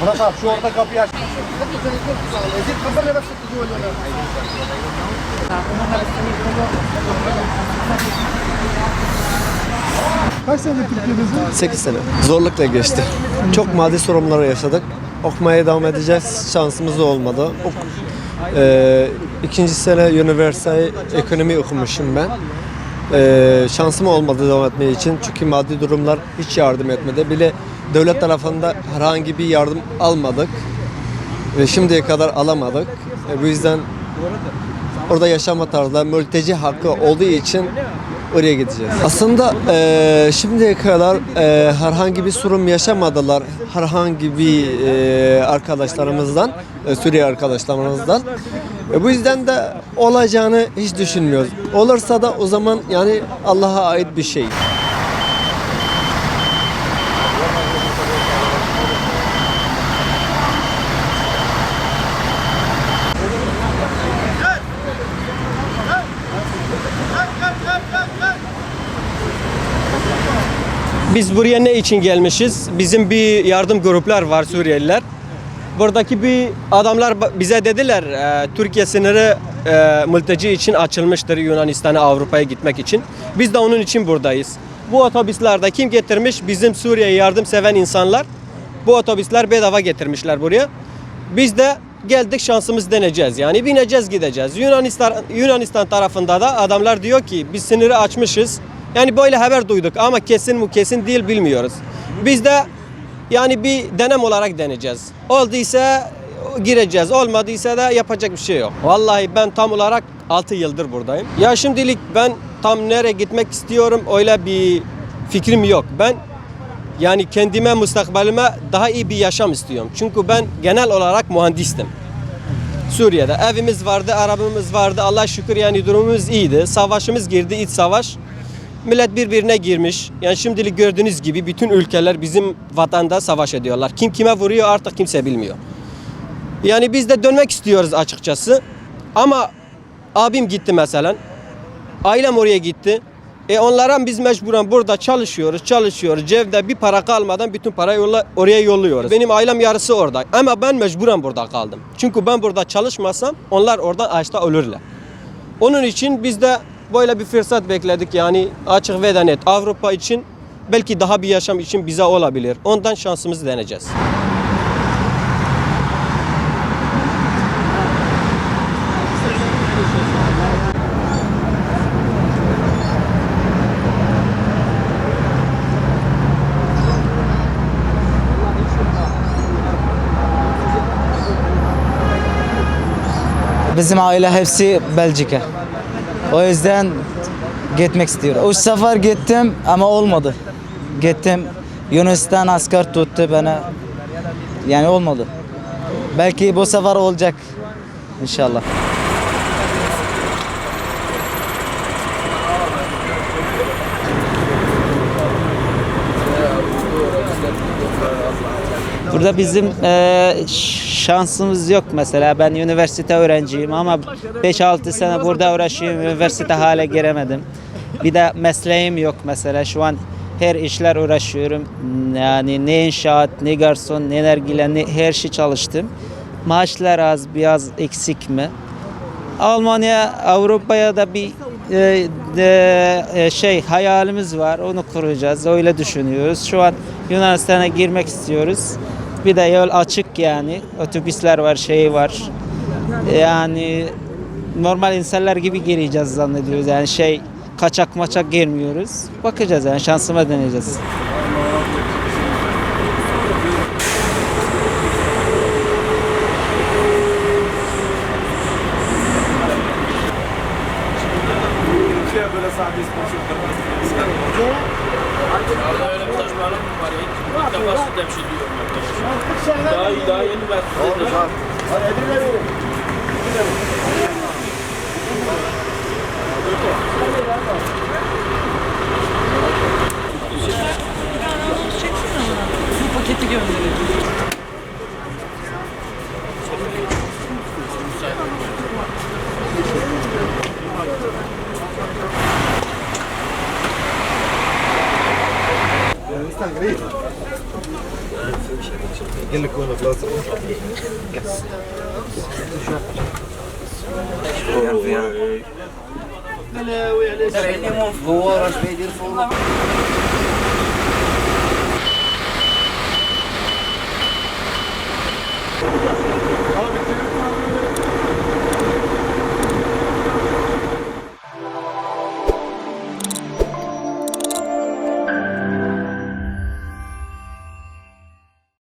Bırak abi şu orada kapıyı aç. Kaç senedir Türkiye'desin? 8 sene. Zorlukla geçti. Çok maddi sorunları yaşadık. Okumaya devam edeceğiz. Şansımız da olmadı. İkinci sene üniversite ekonomi okumuşum ben. Şansım olmadı devam etmeye için. Çünkü maddi durumlar hiç yardım etmedi. Bile devlet tarafında herhangi bir yardım almadık. Ve şimdiye kadar alamadık. Bu yüzden orada yaşama tarzı mülteci hakkı olduğu için oraya gideceğiz. Aslında şimdiye kadar herhangi bir sorun yaşamadılar. Herhangi bir arkadaşlarımızdan, Suriye arkadaşlarımızdan. Bu yüzden de olacağını hiç düşünmüyoruz. Olursa da o zaman yani Allah'a ait bir şey. Biz buraya ne için gelmişiz? Bizim bir yardım gruplar var, Suriyeliler. Buradaki bir adamlar bize dediler Türkiye sınırı mülteci için açılmıştır, Yunanistan'a, Avrupa'ya gitmek için. Biz de onun için buradayız. Bu otobüslerde kim getirmiş? Bizim Suriye'ye yardımseven insanlar. Bu otobüsler bedava getirmişler buraya. Biz de geldik, şansımız deneyeceğiz. Yani bineceğiz, gideceğiz. Yunanistan tarafında da adamlar diyor ki biz sınırı açmışız. Yani böyle haber duyduk ama kesin mi kesin değil bilmiyoruz. Biz de yani bir denem olarak deneyeceğiz. Olduysa gireceğiz, olmadıysa da yapacak bir şey yok. Vallahi ben tam olarak 6 yıldır buradayım. Ya şimdilik ben tam nereye gitmek istiyorum öyle bir fikrim yok. Ben yani kendime, müstakbalime daha iyi bir yaşam istiyorum. Çünkü ben genel olarak mühendistim. Suriye'de evimiz vardı, arabamız vardı. Allah şükür yani durumumuz iyiydi. Savaşımız girdi, iç savaş. Millet birbirine girmiş. Yani şimdilik gördüğünüz gibi bütün ülkeler bizim vatanda savaş ediyorlar. Kim kime vuruyor artık kimse bilmiyor. Yani biz de dönmek istiyoruz açıkçası. Ama abim gitti mesela. Ailem oraya gitti. Onlara biz mecburen burada çalışıyoruz. Cebde bir para kalmadan bütün parayı oraya yolluyoruz. Benim ailem yarısı orada. Ama ben mecburen burada kaldım. Çünkü ben burada çalışmasam onlar oradan açta ölürler. Onun için biz de böyle bir fırsat bekledik yani açık ve net. Avrupa için belki daha bir yaşam için bize olabilir. Ondan şansımızı deneyeceğiz. Bizim aile hepsi Belçika. O yüzden gitmek istiyorum. O sefer gittim ama olmadı. Gittim Yunanistan asker tuttu bana. Yani olmadı. Belki bu sefer olacak inşallah. Burada bizim şansımız yok mesela. Ben üniversite öğrenciyim ama 5-6 sene burada uğraşıyorum. Üniversite hale giremedim. Bir de mesleğim yok mesela. Şu an her işler uğraşıyorum. Yani ne inşaat, ne garson, ne nargile, ne her şey çalıştım. Maaşlar az, biraz eksik mi? Almanya, Avrupa'ya da bir hayalimiz var. Onu kuracağız. Öyle düşünüyoruz. Şu an Yunanistan'a girmek istiyoruz. Bir de yol açık yani. Otobüsler var, var. Yani normal insanlar gibi gireceğiz zannediyoruz. Yani kaçak maçak girmiyoruz. Bakacağız yani şansıma deneyeceğiz. Daha yeni ben. Paketi gönderelim. Está